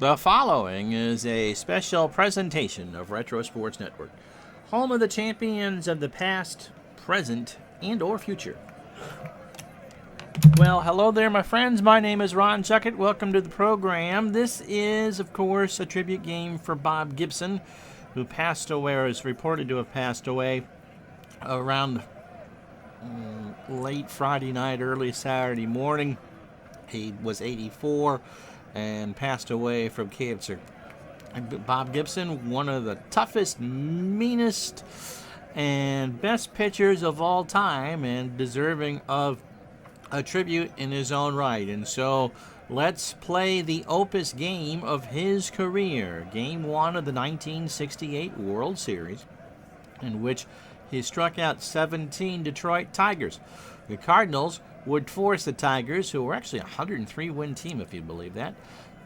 The following is a special presentation of Retro Sports Network, home of the champions of the past, present, and or future. Well, hello there, my friends. My name is Ron Chuckett. Welcome to the program. This is, of course, a tribute game for Bob Gibson, who passed away, or is reported to have passed away around late Friday night, early Saturday morning. He was 84 and passed away from cancer. Bob Gibson, one of the toughest, meanest, and best pitchers of all time, and deserving of a tribute in his own right. And so let's play the opus game of his career, Game 1 of the 1968 World Series, in which he struck out 17 Detroit Tigers. The Cardinals would force the Tigers, who were actually a 103-win team, if you believe that,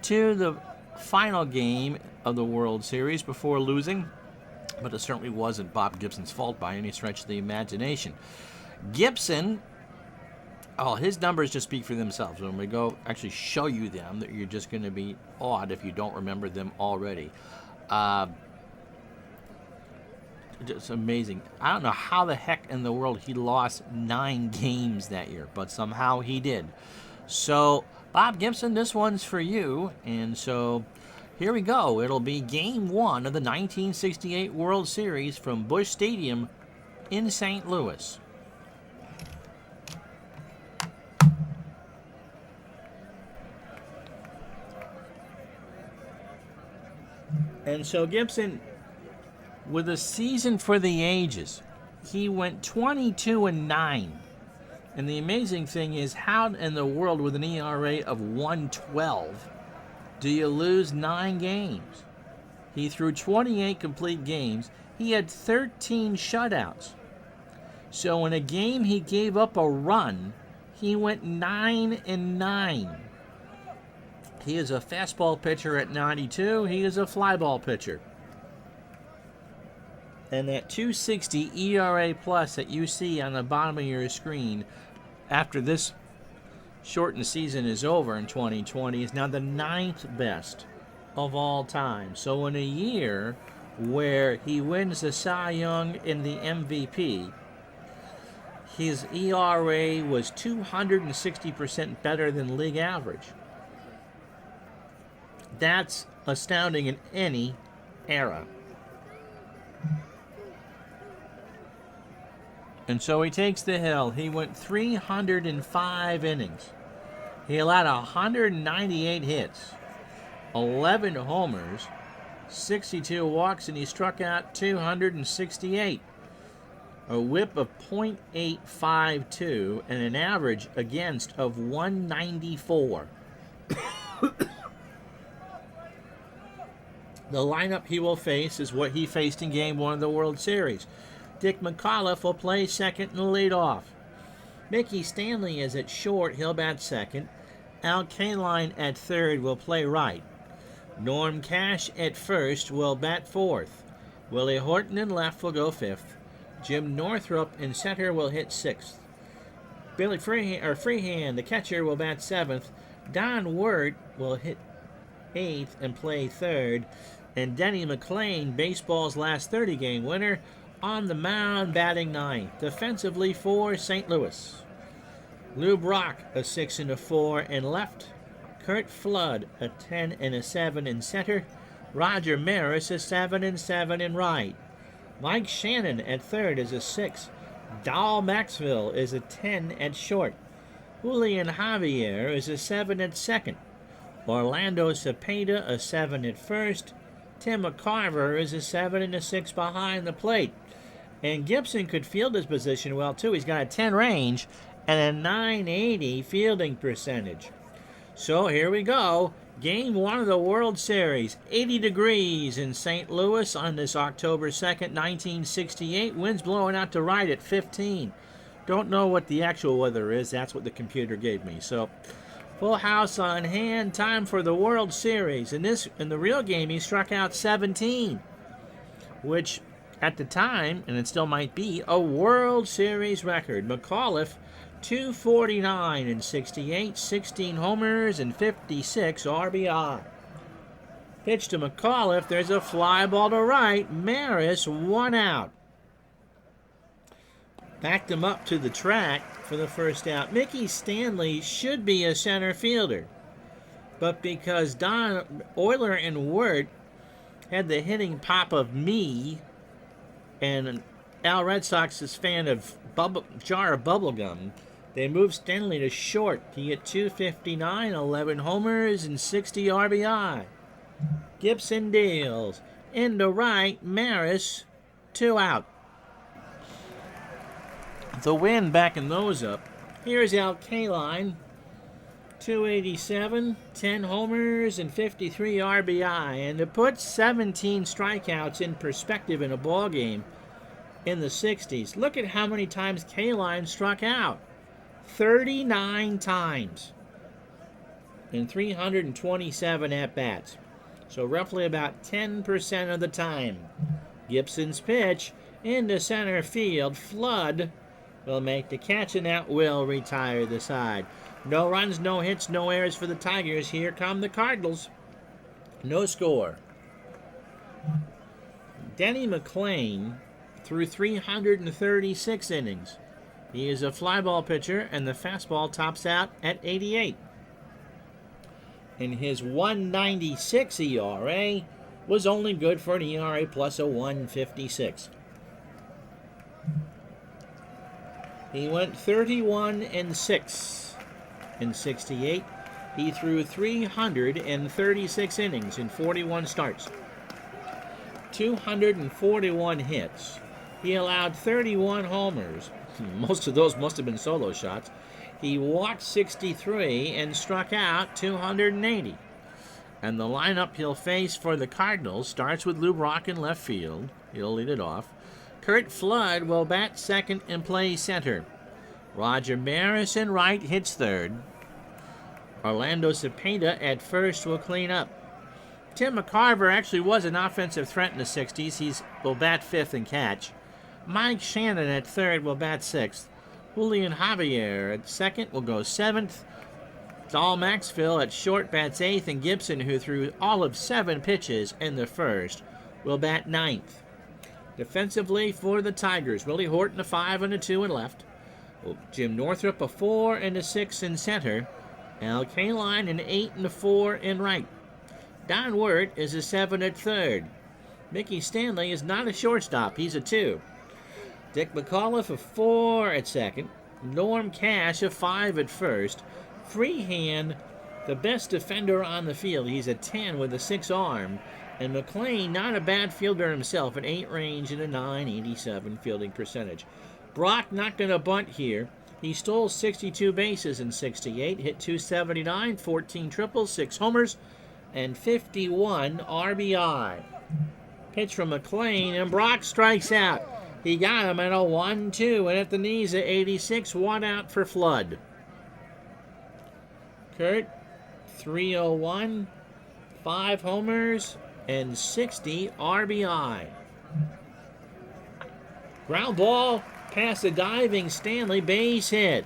to the final game of the World Series before losing. But it certainly wasn't Bob Gibson's fault by any stretch of the imagination. Gibson, his numbers just speak for themselves. When we go actually show you them, that you're just going to be awed if you don't remember them already. Just amazing. I don't know how the heck in the world he lost 9 games that year, but somehow he did. So, Bob Gibson, this one's for you. And so, here we go. It'll be Game 1 of the 1968 World Series from Busch Stadium in St. Louis. And so, Gibson, with a season for the ages, he went 22-9. And the amazing thing is, how in the world with an ERA of 1.12 do you lose 9 games? He threw 28 complete games. He had 13 shutouts. So in a game he gave up a run, he went 9-9. He is a fastball pitcher at 92. He is a flyball pitcher. And that 2.60 ERA plus that you see on the bottom of your screen after this shortened season is over in 2020 is now the 9th best of all time. So in a year where he wins the Cy Young and the MVP, his ERA was 260% better than league average. That's astounding in any era. And so he takes the hill. He went 305 innings. He allowed 198 hits, 11 homers, 62 walks, and he struck out 268. A whip of .852 and an average against of 194. The lineup he will face is what he faced in Game 1 of the World Series. Dick McAuliffe will play second and lead off. Mickey Stanley is at short. He'll bat second. Al Kaline at third will play right. Norm Cash at first will bat fourth. Willie Horton in left will go fifth. Jim Northrup in center will hit sixth. Billy Freehand, the catcher, will bat seventh. Don Wirt will hit eighth and play third. And Denny Mclean, baseball's last 30-game winner, on the mound, batting ninth. Defensively for St. Louis, Lou Brock, a 6 and a 4 in left. Kurt Flood, a 10 and a 7 in center. Roger Maris, a 7 and 7 in right. Mike Shannon at third is a 6. Dal Maxwell is a 10 at short. Julian Javier is a 7 at second. Orlando Cepeda, a 7 at first. Tim Mccarver is a 7 and a 6 behind the plate. And Gibson could field his position well, too. He's got a 10 range and a 980 fielding percentage. So here we go. Game 1 of the World Series. 80 degrees in St. Louis on this October 2nd, 1968. Winds blowing out to right at 15. Don't know what the actual weather is. That's what the computer gave me. So, full house on hand. Time for the World Series. In the real game, he struck out 17, which at the time, and it still might be, a World Series record. McAuliffe, 249 in 68, 16 homers and 56 RBI. Pitch to McAuliffe. There's a fly ball to right. Maris, 1 out. Backed him up to the track for the first out. Mickey Stanley should be a center fielder, but because Don Euler and Wirt had the hitting pop of me, and Al Red Sox is fan of jar of bubblegum, they moved Stanley to short. He hit 259, 11 homers, and 60 RBI. Gibson deals. Into right, Maris, 2 out. The wind backing those up. Here's Al Kaline, 287, 10 homers, and 53 RBI. And to put 17 strikeouts in perspective in a ball game in the 60s, look at how many times Kaline struck out. 39 times in 327 at-bats. So roughly about 10% of the time. Gibson's pitch into center field. Flood will make the catch, and that will retire the side. No runs, no hits, no errors for the Tigers. Here come the Cardinals. No score. Denny Mclean threw 336 innings. He is a fly ball pitcher, and the fastball tops out at 88. And his 1.96 ERA was only good for an ERA plus a 1.56. He went 31-6 in 68. He threw 336 innings in 41 starts. 241 hits. He allowed 31 homers. Most of those must have been solo shots. He walked 63 and struck out 280. And the lineup he'll face for the Cardinals starts with Lou Brock in left field. He'll lead it off. Curt Flood will bat second and play center. Roger Maris in right hits third. Orlando Cepeda at first will clean up. Tim Mccarver actually was an offensive threat in the 60s. He will bat fifth and catch. Mike Shannon at third will bat sixth. Julian Javier at second will go seventh. Dahl Maxfield at short bats eighth, and Gibson, who threw all of 7 pitches in the first, will bat ninth. Defensively for the Tigers, Willie Horton a 5 and a 2 in left. Jim Northrup a 4 and a 6 in center. Al Kaline an 8 and a 4 in right. Don Wirt is a 7 at third. Mickey Stanley is not a shortstop, he's a 2. Dick McAuliffe a 4 at second. Norm Cash a 5 at first. Freehand, the best defender on the field, he's a 10 with a 6 arm. And Mclean, not a bad fielder himself, an 8 range and a 987 fielding percentage. Brock not going to bunt here. He stole 62 bases in 68, hit 279, 14 triples, 6 homers, and 51 RBI. Pitch from Mclean, and Brock strikes out. He got him at a 1-2, and at the knees at 86, 1 out for Flood. Curt, 301, 5 homers, and 60 RBI. Ground ball past the diving Stanley, base hit.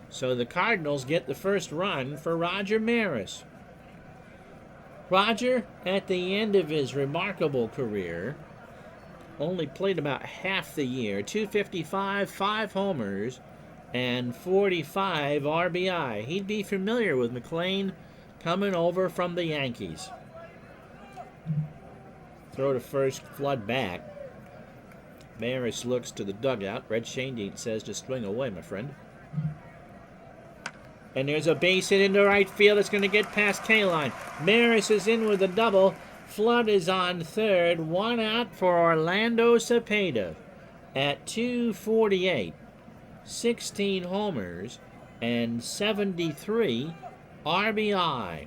So the Cardinals get the first run for Roger Maris. Roger, at the end of his remarkable career, only played about half the year. 255, 5 homers, and 45 RBI. He'd be familiar with Mclean coming over from the Yankees. Throw to first, Flood back. Maris looks to the dugout. Red Shandean says to swing away, my friend. And there's a base hit into right field. It's going to get past Kaline. Maris is in with a double. Flood is on third. 1 out for Orlando Cepeda at 248. 16 homers and 73 RBI.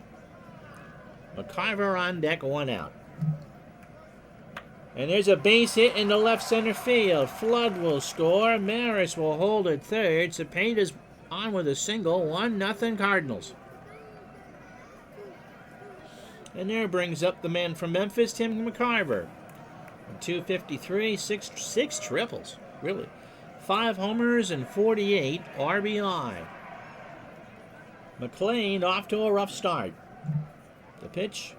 Mccarver on deck, 1 out. And there's a base hit in the left center field. Flood will score. Maris will hold at third. Cepeda's on with a single. 1-0 Cardinals. And there brings up the man from Memphis, Tim Mccarver. 253, 6 triples. Really. 5 homers and 48 RBI. Mclean off to a rough start. The pitch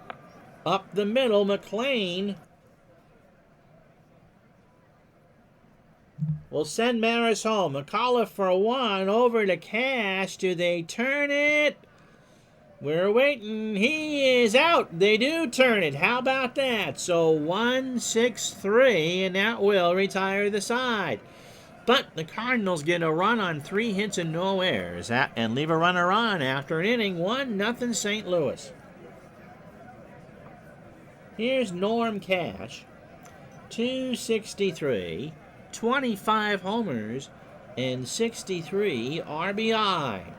Up the middle, Mclean will send Maris home. McCullough for one, over to Cash. Do they turn it? We're waiting. He is out. They do turn it. How about that? So 1-6-3, and that will retire the side. But the Cardinals get a run on 3 hits and no errors and leave a runner on after an inning. 1-0 St. Louis. Here's Norm Cash. 263, 25 homers, and 63 RBI.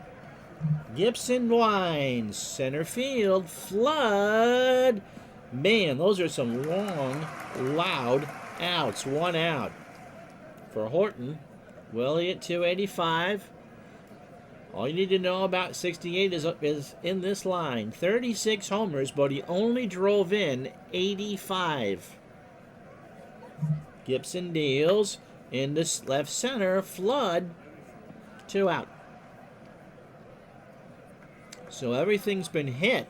Gibson winds, center field, Flood. Man, those are some long, loud outs. 1 out. For Horton, Willie at 285. All you need to know about 68 is in this line. 36 homers, but he only drove in 85. Gibson deals into left center, Flood, 2 out. So everything's been hit,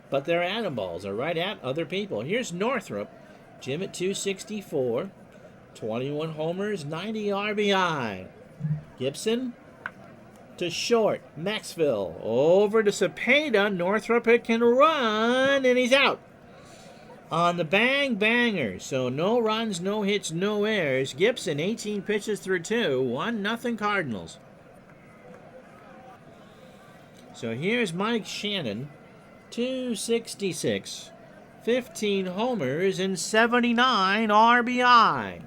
but their atom balls are right at other people. Here's Northrup, Jim at 264, 21 homers, 90 RBI. Gibson to short, Maxville over to Cepeda. Northrup can run, and he's out. On the bang banger, so no runs, no hits, no errors. Gibson 18 pitches through 2, 1-0 Cardinals. So here's Mike Shannon, 266, 15 homers, and 79 RBI.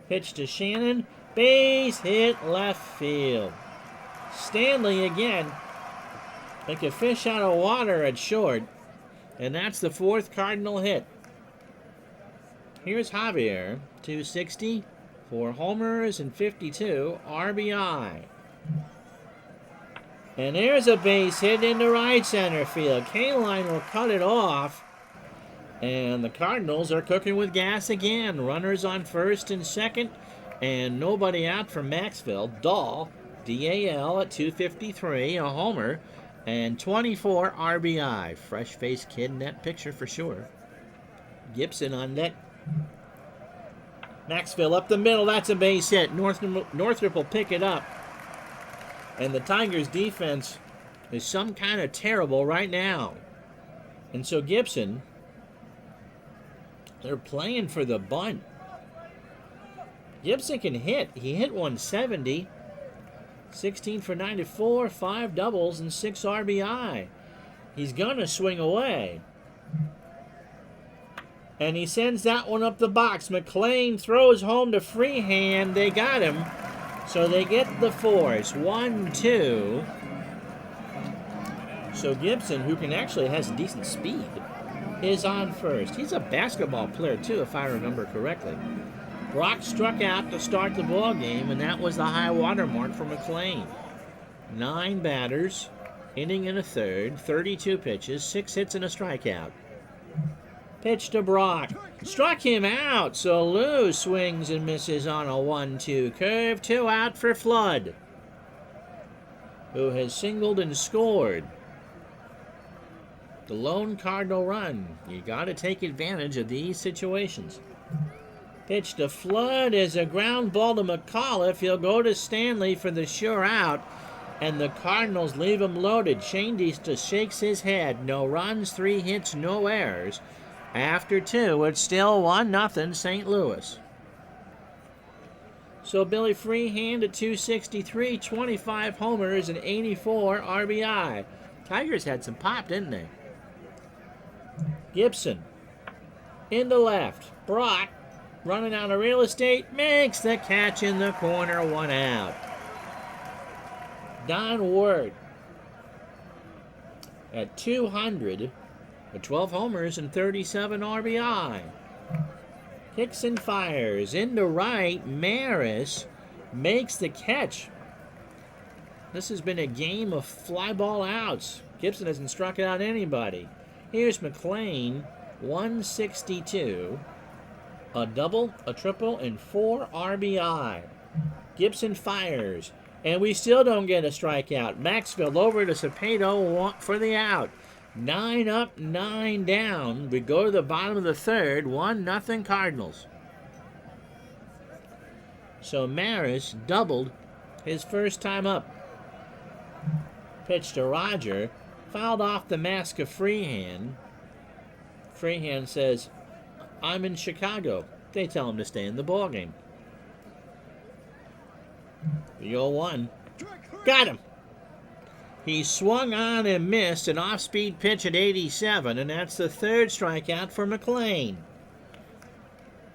Pitch to Shannon, base hit left field. Stanley again, like a fish out of water at short, and that's the 4th Cardinal hit. Here's Javier, 260, 4 homers, and 52 RBI. And there's a base hit into right center field. Kaline will cut it off. And the Cardinals are cooking with gas again. Runners on first and second. And nobody out for Maxville. Dahl, D-A-L at 253, a homer. And 24 RBI. Fresh-faced kid in that picture for sure. Gibson on deck. Maxville up the middle. That's a base hit. Northrup will pick it up. And the Tigers' defense is some kind of terrible right now. And so Gibson, they're playing for the bunt. Gibson can hit. He hit 170. 16 for 94, 5 doubles, and 6 RBI. He's going to swing away. And he sends that one up the box. Mclean throws home to Freehand. They got him. So they get the force. 1-2. So Gibson, who actually has decent speed, is on first. He's a basketball player, too, if I remember correctly. Brock struck out to start the ball game, and that was the high water mark for Mclean. 9 batters, inning and a third, 32 pitches, 6 hits and a strikeout. Pitch to Brock. Struck him out, so Lou swings and misses on a 1-2 curve. 2 out for Flood, who has singled and scored. The lone Cardinal run. You got to take advantage of these situations. Pitch to Flood is a ground ball to McCullough. He'll go to Stanley for the sure out, and the Cardinals leave him loaded. Shane just shakes his head. No runs, 3 hits, no errors. After 2, it's still 1-0 St. Louis. So Billy Freehand at 263, 25 homers, and 84 RBI. Tigers had some pop, didn't they? Gibson into left. Brock running out of real estate, makes the catch in the corner, 1 out. Don Ward at 200, with 12 homers and 37 RBI. Kicks and fires into right. Maris makes the catch. This has been a game of fly ball outs. Gibson hasn't struck out anybody. Here's Mclean, 162. A double, a triple, and 4 RBI. Gibson fires, and we still don't get a strikeout. Maxville over to Cepeda for the out. 9 up, 9 down. We go to the bottom of the third. 1-0 Cardinals. So Maris doubled his first time up. Pitch to Roger. Fouled off the mask of Freehand. Freehand says, I'm in Chicago. They tell him to stay in the ballgame. The 0-1. Got him. He swung on and missed an off-speed pitch at 87, and that's the third strikeout for Mclean.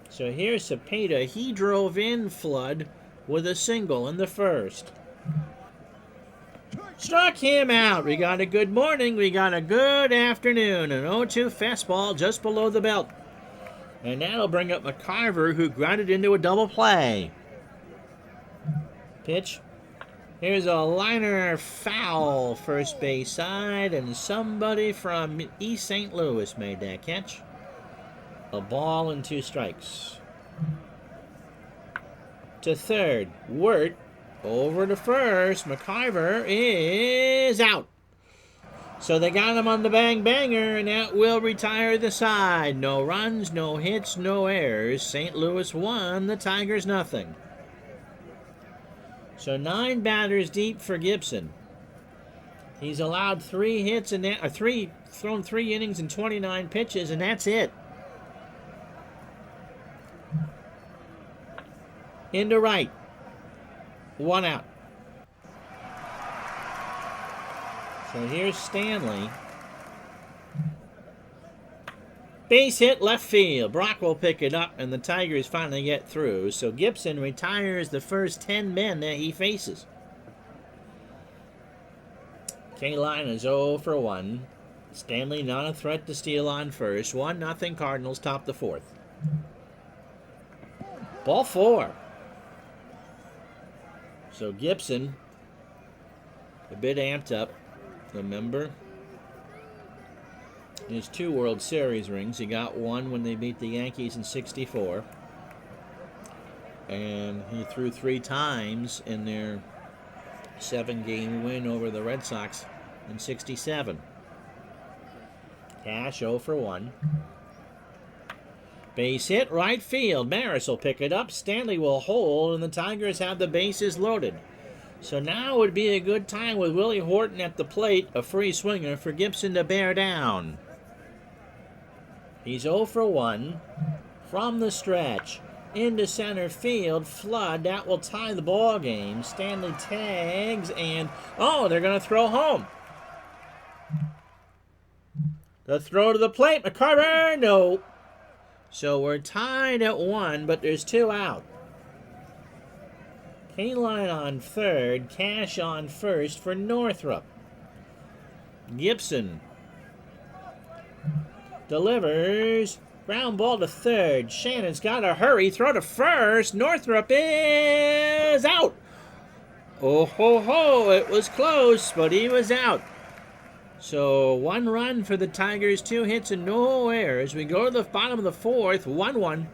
So here's Cepeda. He drove in Flood with a single in the first. Struck him out. We got a good morning. We got a good afternoon. An 0-2 fastball just below the belt. And that'll bring up Mccarver, who grounded into a double play. Pitch. Here's a liner foul first base side, and somebody from East St. Louis made that catch. A ball and 2 strikes. To third, Wirt. Over to first, Mccarver is out. So they got him on the bang-banger, and that will retire the side. No runs, no hits, no errors. St. Louis 1, the Tigers nothing. So 9 batters deep for Gibson. He's allowed 3 hits in that, thrown 3 innings and 29 pitches, and that's it. Into right. 1 out. So here's Stanley. Base hit left field. Brock will pick it up, and the Tigers finally get through. So Gibson retires the first 10 men that he faces. K-line is 0 for 1. Stanley not a threat to steal on first. 1-0 Cardinals top the 4th. Ball 4. So Gibson, a bit amped up. Remember, his 2 World Series rings. He got 1 when they beat the Yankees in '64. And he threw 3 times in their 7-game win over the Red Sox in '67. Cash 0 for 1. Base hit right field. Maris will pick it up. Stanley will hold, and the Tigers have the bases loaded. So now would be a good time with Willie Horton at the plate, a free swinger for Gibson to bear down. He's 0 for 1 from the stretch. Into center field. Flood. That will tie the ball game. Stanley tags, and they're going to throw home. The throw to the plate. Mccarver, no. So we're tied at 1, but there's 2 out. K-line on third, Cash on first for Northrup. Gibson delivers. Ground ball to third. Shannon's got to hurry. Throw to first. Northrup is out. Oh, ho, ho. It was close, but he was out. So 1 run for the Tigers, 2 hits and no errors. We go to the bottom of the 4th, 1-1.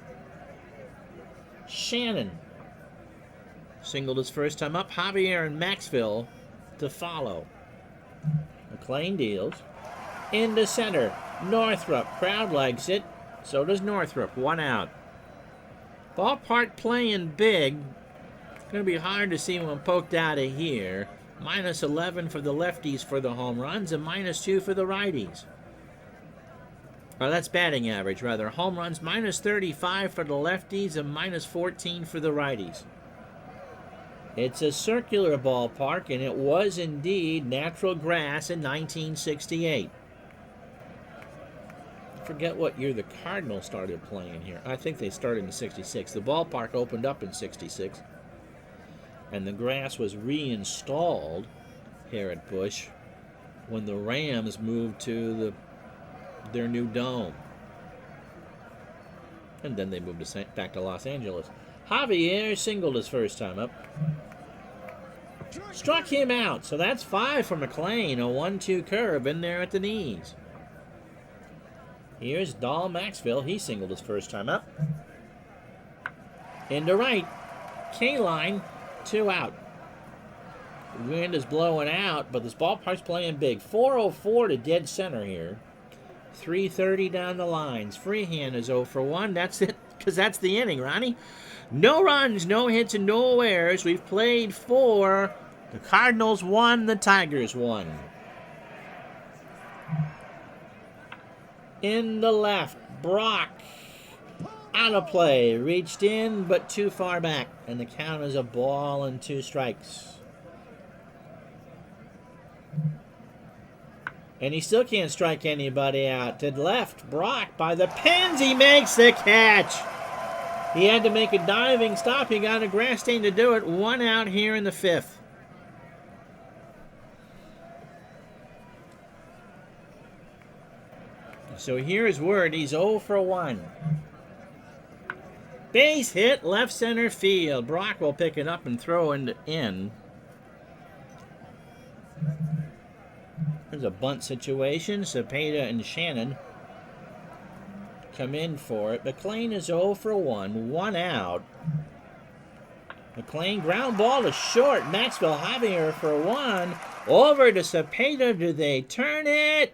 Shannon singled his first time up. Javier and Maxville to follow. Mclean deals. Into center. Northrup. Crowd likes it. So does Northrup. 1 out. Ballpark playing big. It's going to be hard to see one poked out of here. -11 for the lefties for the home runs and -2 for the righties. Or that's batting average, rather. Home runs -35 for the lefties and -14 for the righties. It's a circular ballpark, and it was indeed natural grass in 1968. I forget what year the Cardinals started playing here. I think they started in '66. The ballpark opened up in '66. And the grass was reinstalled here at Busch when the Rams moved to their new dome. And then they moved back to Los Angeles. Javier singled his first time up. Struck him out. So that's 5 for Mclean. A 1-2 curve in there at the knees. Here's Dahl Maxville. He singled his first time up. Into right. K-line. 2 out. The wind is blowing out, but this ballpark's playing big. 404 to dead center here. 330 down the lines. Freehand is 0 for 1. That's it, because that's the inning, Ronnie. No runs, no hits, and no errors. We've played 4. The Cardinals won, the Tigers won. In the left, Brock. Out of play. Reached in, but too far back. And the count is a ball and 2 strikes. And he still can't strike anybody out. To the left, Brock by the pins. He makes the catch. He had to make a diving stop. He got a grass stain to do it. 1 out here in the 5th. So here's word. He's 0 for 1. Base hit, left center field. Brock will pick it up and throw it in. There's a bunt situation. Cepeda and Shannon come in for it. Mclean is 0 for 1. 1 out. Mclean ground ball to short. Maxwell Javier for 1. Over to Cepeda. Do they turn it?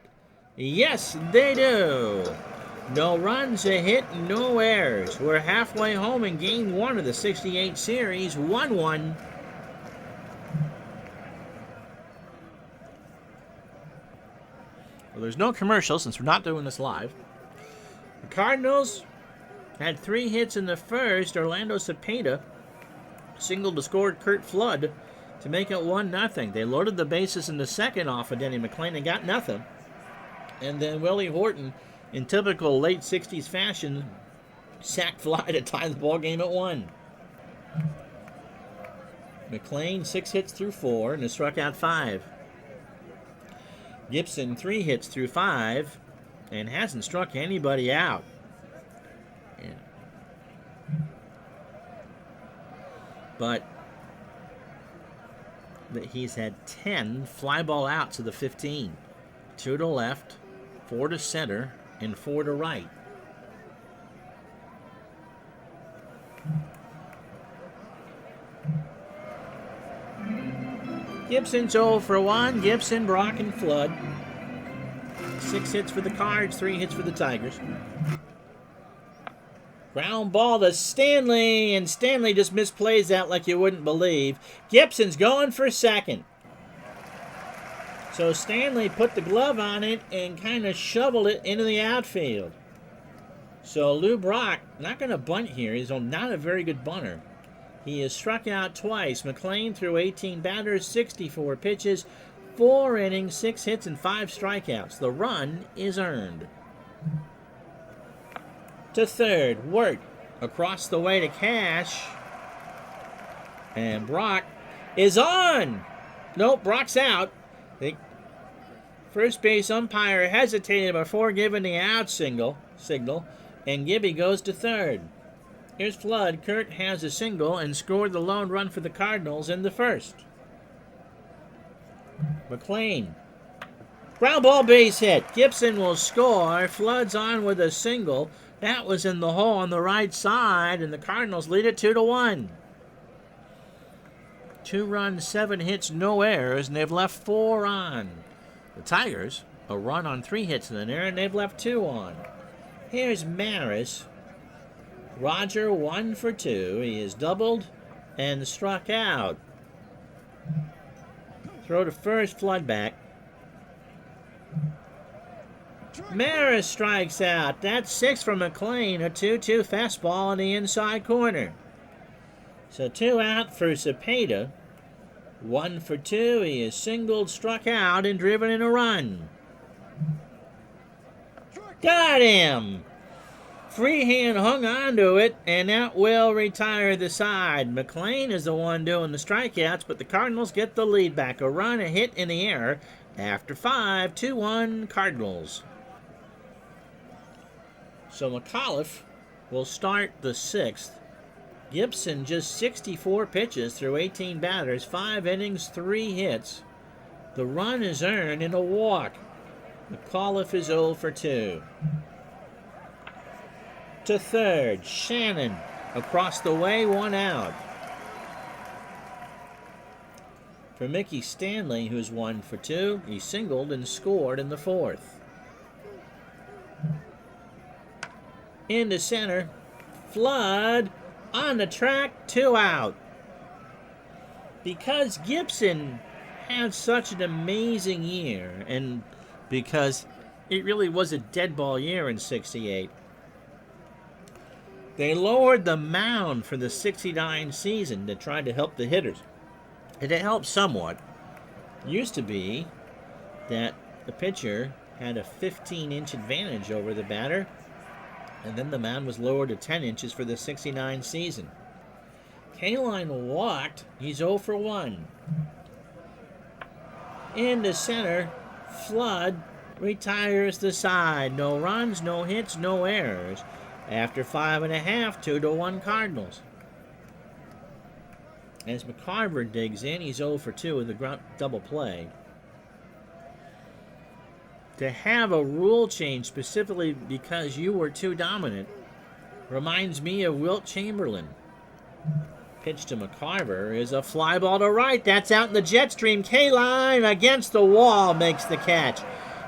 Yes, they do. No runs, a hit, no errors. We're halfway home in Game 1 of the 68 series. 1-1. Well, there's no commercial since we're not doing this live. The Cardinals had 3 hits in the first. Orlando Cepeda singled to score Kurt Flood to make it 1-0. They loaded the bases in the second off of Denny Mclean and got nothing. And then Willie Horton, in typical late 60s fashion, sacked fly to tie the ball game at 1. Mclean 6 hits through 4 and has struck out 5. Gibson 3 hits through 5 and hasn't struck anybody out. Yeah. But he's had 10 fly ball outs of the 15. 2 to left, 4 to center, and 4 to right. Gibson's 0 for 1. Gibson, Brock, and Flood. 6 hits for the Cards, 3 hits for the Tigers. Ground ball to Stanley, and Stanley just misplays that like you wouldn't believe. Gibson's going for second. So Stanley put the glove on it and kind of shoveled it into the outfield. So Lou Brock, not going to bunt here. He's not a very good bunter. He has struck out twice. Mclean threw 18 batters, 64 pitches, 4 innings, 6 hits, and 5 strikeouts. The run is earned. To third, Wirt across the way to Cash. And Brock is on. Nope, Brock's out. The first base umpire hesitated before giving the out signal, and Gibby goes to third. Here's Flood. Kurt has a single and scored the lone run for the Cardinals in the first. Mclean. Ground ball base hit. Gibson will score. Flood's on with a single. That was in the hole on the right side, and the Cardinals lead it 2-1. 2 runs, 7 hits, no errors, and they've left 4 on. The Tigers, a run on 3 hits in an error, and they've left 2 on. Here's Maris. Roger 1 for 2. He is doubled and struck out. Throw to first, Flood back. Maris strikes out. That's 6 from Mclean. A 2-2 fastball in the inside corner. So 2 out for Cepeda. 1 for 2. He is singled, struck out, and driven in a run. Got him! Freehand hung onto it, and that will retire the side. Mclean is the one doing the strikeouts, but the Cardinals get the lead back. A run, a hit in the air. After 5, 2-1 Cardinals. So McAuliffe will start the 6th. Gibson just 64 pitches through 18 batters, 5 innings, 3 hits. The run is earned in a walk. McAuliffe is 0 for 2. To third, Shannon across the way, 1 out. for Mickey Stanley, who's 1 for 2. He singled and scored in the 4th. Into center, Flood on the track, 2 out. Because Gibson had such an amazing year, and because it really was a dead ball year in '68, they lowered the mound for the '69 season to try to help the hitters. And it helped somewhat. Used to be that the pitcher had a 15-inch advantage over the batter, and then the mound was lowered to 10 inches for the '69 season. Kaline walked. He's 0 for 1. Into center, Flood retires the side. No runs, no hits, no errors. After 5.5, 2-1 Cardinals. As Mccarver digs in, he's 0 for 2 with a double play. To have a rule change specifically because you were too dominant reminds me of Wilt Chamberlain. Pitch to Mccarver is a fly ball to right. That's out in the jet stream. Kaline against the wall makes the catch.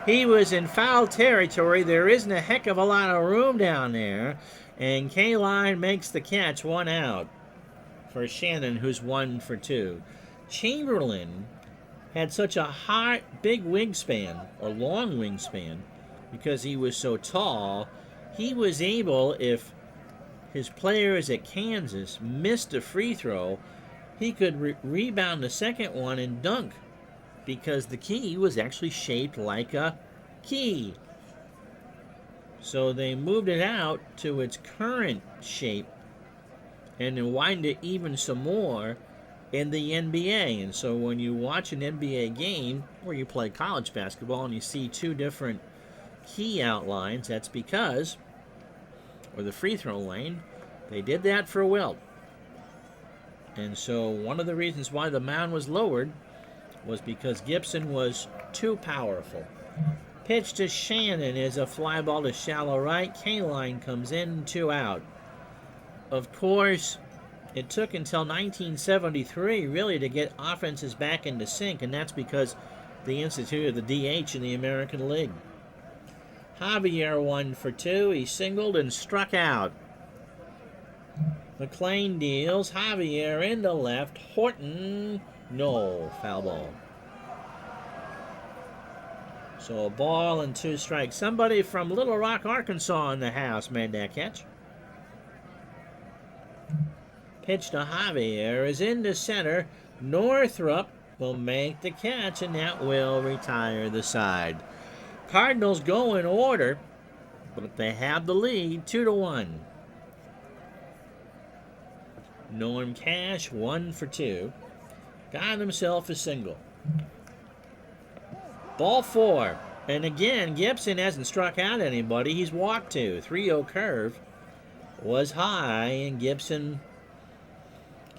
He was in foul territory. There isn't a heck of a lot of room down there. And Kaline makes the catch, 1 out for Shannon, who's 1 for 2. Chamberlain had such a big wingspan, or long wingspan, because he was so tall. He was able, if his players at Kansas missed a free throw, he could rebound the second one and dunk, because the key was actually shaped like a key. So they moved it out to its current shape and then widened it even some more in the NBA. And so when you watch an NBA game or you play college basketball and you see 2 different key outlines, that's because, or the free throw lane, they did that for Wilt. And so one of the reasons why the mound was lowered was because Gibson was too powerful. Pitch to Shannon is a fly ball to shallow right. Kaline comes in, 2 out. Of course, it took until 1973 really to get offenses back into sync, and that's because they instituted the DH in the American League. Javier 1 for 2. He singled and struck out. Mclean deals. Javier into left. Horton, no, foul ball. So a ball and 2 strikes. Somebody from Little Rock, Arkansas in the house made that catch. Pitch to Javier is into center. Northrup will make the catch, and that will retire the side. Cardinals go in order, but they have the lead, 2-1. Norm Cash, 1 for 2. Got himself a single. Ball 4. And again, Gibson hasn't struck out anybody. He's walked 2. 3-0 curve was high, and Gibson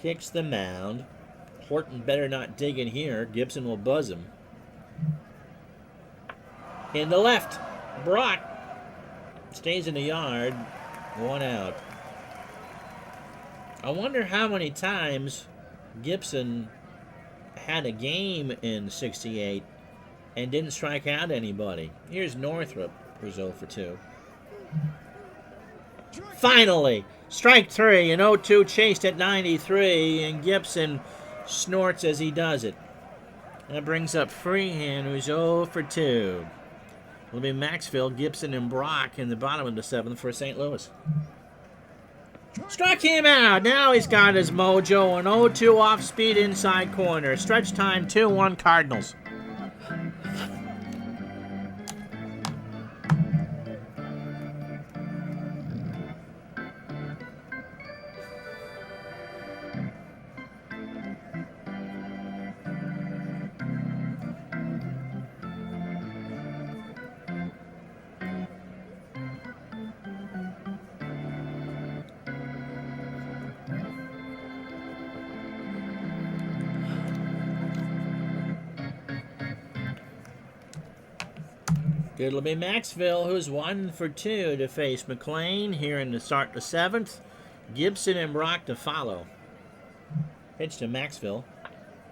kicks the mound. Horton better not dig in here. Gibson will buzz him. In the left, Brock stays in the yard. 1 out. I wonder how many times Gibson had a game in '68 and didn't strike out anybody. Here's Northrup, who's 0 for 2. Finally, strike 3, and 0-2 chased at 93, and Gibson snorts as he does it. That brings up Freehan, who's 0 for 2. It'll be Maxwell, Gibson, and Brock in the bottom of the 7th for St. Louis. Struck him out. Now he's got his mojo. An 0-2 off speed inside corner. Stretch time 2-1 Cardinals. It'll be Maxwell, who's 1 for 2 to face Mclean here in the start the 7th. Gibson and Brock to follow. Pitch to Maxwell.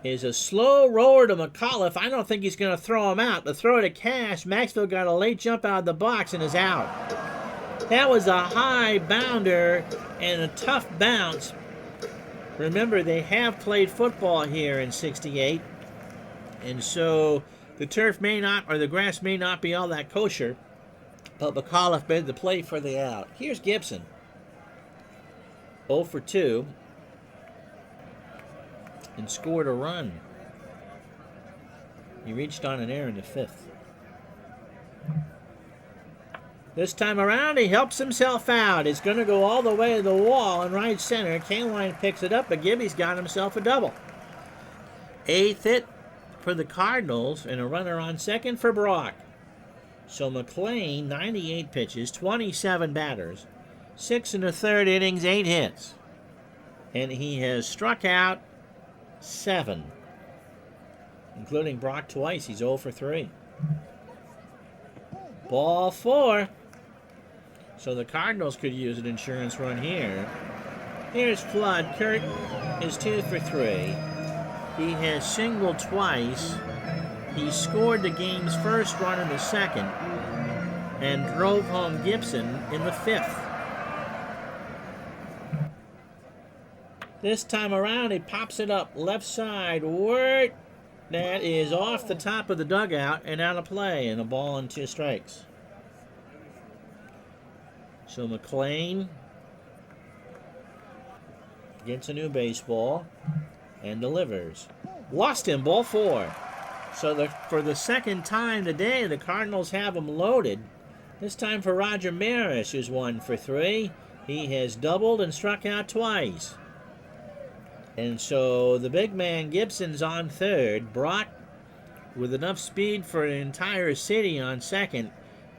is a slow roller to McAuliffe. I don't think he's going to throw him out. The throw to Cash, Maxfield got a late jump out of the box and is out. That was a high bounder and a tough bounce. Remember, they have played football here in '68, and so the turf may not, or the grass may not be all that kosher, but McAuliffe made the play for the out. Here's Gibson. 0 for 2. And scored a run. He reached on an error in the 5th. This time around, he helps himself out. It's going to go all the way to the wall in right center. Kaline picks it up, but Gibby's got himself a double. 8th hit for the Cardinals, and a runner on second for Brock. So Mclean, 98 pitches, 27 batters, 6 1/3 innings, 8 hits. And he has struck out 7, including Brock twice. He's 0 for 3. Ball 4. So the Cardinals could use an insurance run here. Here's Flood. Kurt is 2 for 3. He has singled twice. He scored the game's first run in the 2nd and drove home Gibson in the 5th. This time around, he pops it up left side. Word. That is off the top of the dugout and out of play, and a ball and 2 strikes. So Mclean gets a new baseball and delivers. Lost him, ball 4. So for the second time today, the Cardinals have him loaded. This time for Roger Maris, who's 1 for 3. He has doubled and struck out twice. And so the big man Gibson's on third. Brock with enough speed for an entire city on second.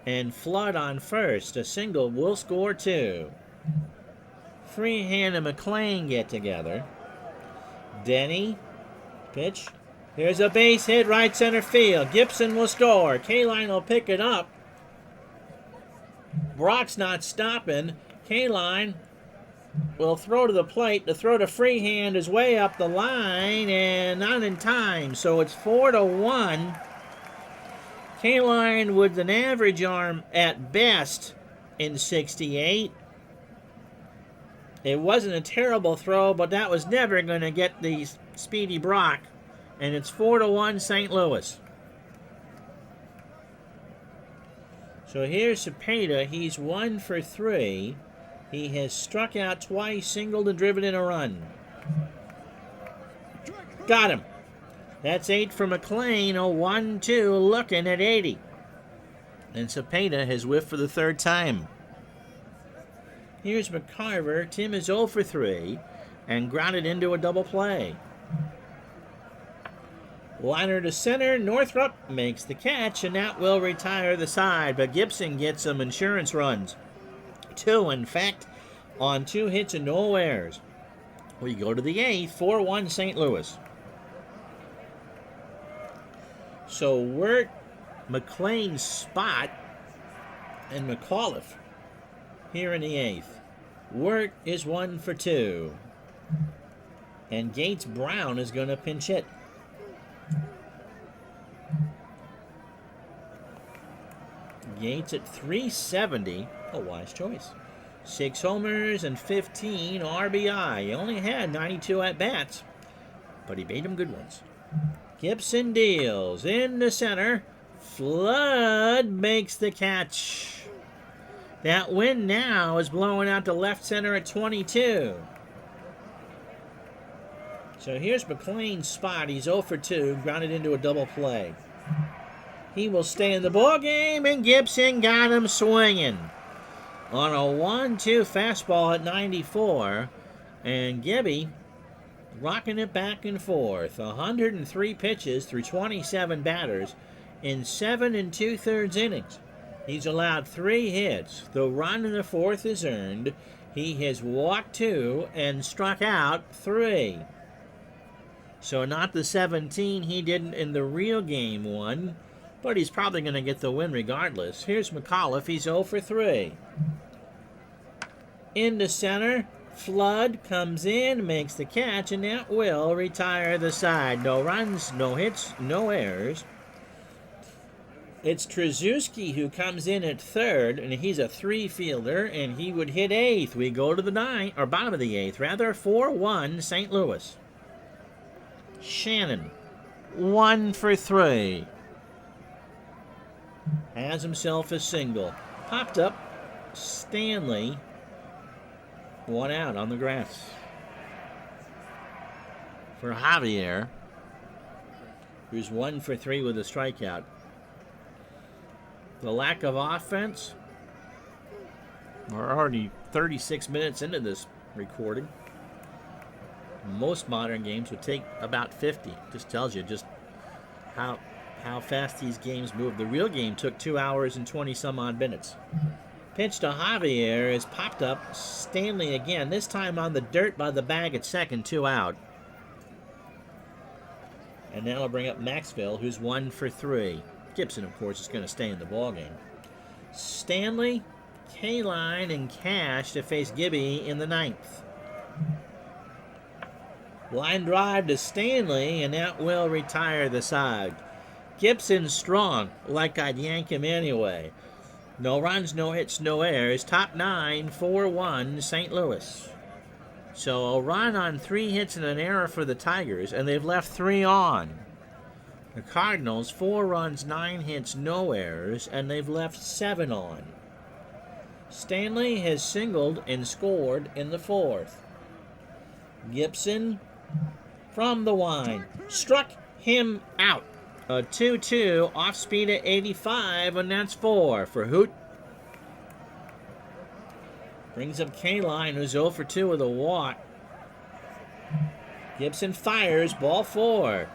And Flood on first. A single will score 2. Freehand and Mclean get together. Denny, pitch. Here's a base hit right center field. Gibson will score. Kaline will pick it up. Brock's not stopping. Kaline will throw to the plate. The throw to Freehand is way up the line and not in time. So it's 4-1. Kaline with an average arm at best in '68. It wasn't a terrible throw, but that was never going to get the speedy Brock. And it's 4-1 St. Louis. So here's Cepeda. He's 1 for 3. He has struck out twice, singled and driven in a run. Got him. That's 8 for Mclean. A 1-2 looking at 80. And Cepeda has whiffed for the 3rd time. Here's Mccarver. Tim is 0 for 3 and grounded into a double play. Liner to center. Northrup makes the catch, and that will retire the side. But Gibson gets some insurance runs. 2, in fact, on 2 hits and no errors. We go to the 8th, 4-1 St. Louis. So Wirt, Mclean's spot, and McAuliffe here in the 8th. Wirt is 1 for 2. And Gates Brown is going to pinch hit. Gates at .370, a wise choice. 6 homers and 15 RBI. He only had 92 at-bats, but he made them good ones. Gibson deals in the center. Flood makes the catch. That wind now is blowing out to left center at 22. So here's Mclean's spot. He's 0 for 2, grounded into a double play. He will stay in the ball game, and Gibson got him swinging on a 1-2 fastball at 94. And Gibby rocking it back and forth. 103 pitches through 27 batters in 7 2/3 innings. He's allowed 3 hits. The run in the 4th is earned. He has walked 2 and struck out 3. So not the 17 he did in the real game 1, but he's probably going to get the win regardless. Here's McAuliffe. He's 0 for 3. Into center. Flood comes in, makes the catch, and that will retire the side. No runs, no hits, no errors. It's Trzaskowski who comes in at third, and he's a 3-fielder, and he would hit eighth. We go to the ninth, or bottom of the eighth, rather, 4-1 St. Louis. Shannon, 1 for 3. Has himself a single. Popped up, Stanley, 1 out on the grass. For Javier, who's 1 for 3 with a strikeout. The lack of offense. We're already 36 minutes into this recording. Most modern games would take about 50. Just tells you just how fast these games move. The real game took 2 hours and 20 some odd minutes. Pitch to Javier is popped up. Stanley again, this time on the dirt by the bag at second, 2 out. And now I'll bring up Maxville, who's 1 for 3. Gibson, of course, is going to stay in the ballgame. Stanley, K-Line, and Cash to face Gibby in the ninth. Line drive to Stanley, and that will retire the side. Gibson's strong, like I'd yank him anyway. No runs, no hits, no errors. Top 9, 4-1 St. Louis. So a run on 3 hits and an error for the Tigers, and they've left 3 on. The Cardinals, 4 runs, 9 hits, no errors, and they've left 7 on. Stanley has singled and scored in the 4th. Gibson from the line struck him out. A 2-2, off speed at 85, and that's 4 for Hoot. Brings up K-Line, who's 0 for 2 with a walk. Gibson fires, ball 4.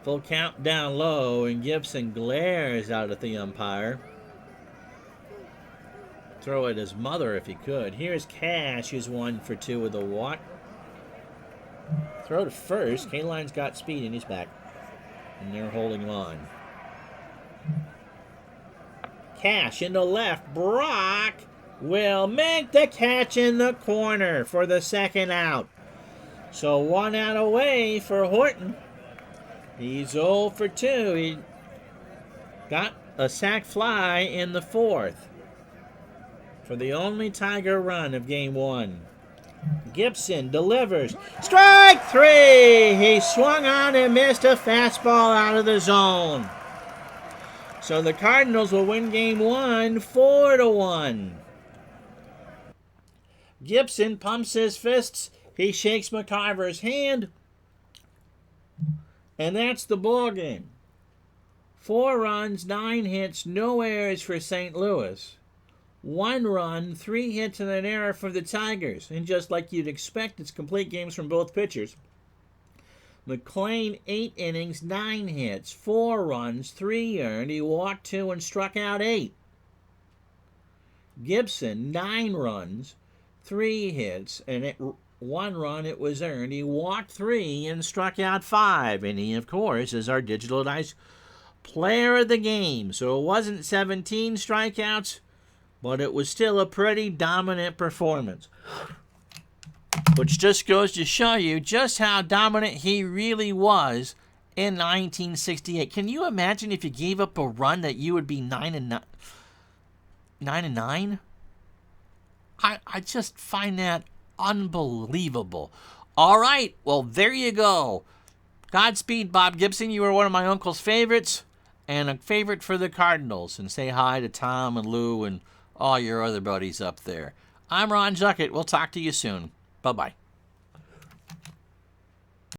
Full count down low, and Gibson glares out at the umpire. Throw at his mother if he could. Here's Cash, who's 1 for 2 with a walk. Throw to first. K-Line's got speed, and he's back. And they're holding on. Cash into left. Brock will make the catch in the corner for the 2nd out. So 1 out away for Horton. He's 0 for 2. He got a sac fly in the 4th for the only Tiger run of Game 1. Gibson delivers. Strike 3! He swung on and missed a fastball out of the zone. So the Cardinals will win Game 1 4-1. Gibson pumps his fists. He shakes Mccarver's hand. And that's the ball game. 4 runs, 9 hits, no errors for St. Louis. 1 run, 3 hits, and an error for the Tigers. And just like you'd expect, it's complete games from both pitchers. Mclean, 8 innings, 9 hits, 4 runs, 3 earned. He walked 2 and struck out 8. Gibson, 9 runs, 3 hits, and 1 run it was earned. He walked 3 and struck out 5. And he, of course, is our digitalized player of the game. So it wasn't 17 strikeouts, but it was still a pretty dominant performance. Which just goes to show you just how dominant he really was in 1968. Can you imagine if you gave up a run that you would be 9-9? I just find that unbelievable. All right, well, there you go. Godspeed, Bob Gibson. You were one of my uncle's favorites and a favorite for the Cardinals. And say hi to Tom and Lou and all your other buddies up there. I'm Ron Juckett. We'll talk to you soon. Bye-bye.